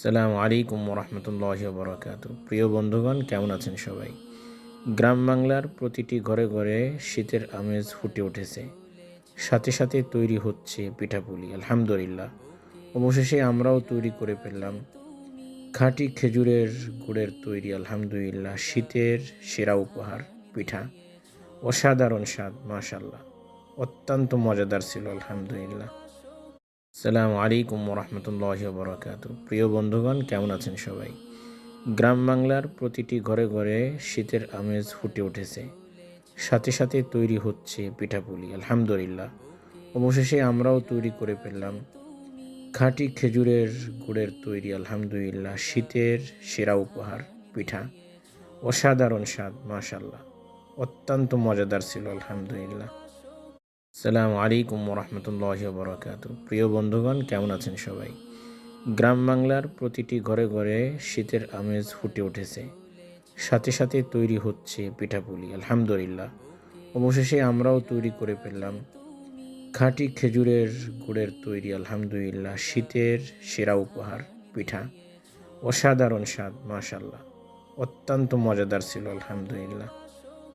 আসসালামু আলাইকুম রহমতুল্লাহি বরকাতু। প্রিয় বন্ধুগণ, কেমন আছেন সবাই? গ্রাম বাংলার প্রতিটি ঘরে ঘরে শীতের আমেজ ফুটে উঠেছে। সাথে সাথে তৈরি হচ্ছে পিঠাপুলি। আলহামদুলিল্লাহ, অবশেষে আমরাও তৈরি করে ফেললাম খাঁটি খেজুরের গুড়ের তৈরি আলহামদুলিল্লাহ শীতের সেরা উপহার পিঠা। অসাধারণ স্বাদ, মাশাল্লাহ, অত্যন্ত মজাদার ছিল আলহামদুলিল্লাহ। আসসালামু আলাইকুম রহমতুল্লাহি বরকাতু। প্রিয় বন্ধুগণ, কেমন আছেন সবাই? গ্রাম বাংলার প্রতিটি ঘরে ঘরে শীতের আমেজ ফুটে উঠেছে। সাথে সাথে তৈরি হচ্ছে পিঠাপুলি। আলহামদুলিল্লাহ, অবশেষে আমরাও তৈরি করে ফেললাম খাঁটি খেজুরের গুড়ের তৈরি আলহামদুলিল্লাহ শীতের সেরা উপহার পিঠা। অসাধারণ স্বাদ, মাশাল্লাহ, অত্যন্ত মজাদার ছিল আলহামদুলিল্লাহ। আসসালামু আলাইকুম রহমতুল্লাহি বরকাতু। প্রিয় বন্ধুগণ, কেমন আছেন সবাই? গ্রাম বাংলার প্রতিটি ঘরে ঘরে শীতের আমেজ ফুটে উঠেছে। সাথে সাথে তৈরি হচ্ছে পিঠাপুলি। আলহামদুলিল্লাহ, অবশেষে আমরাও তৈরি করে ফেললাম খাঁটি খেজুরের গুড়ের তৈরি আলহামদুলিল্লাহ শীতের সেরা উপহার পিঠা। অসাধারণ স্বাদ, মাশাল্লাহ, অত্যন্ত মজাদার ছিল আলহামদুলিল্লাহ।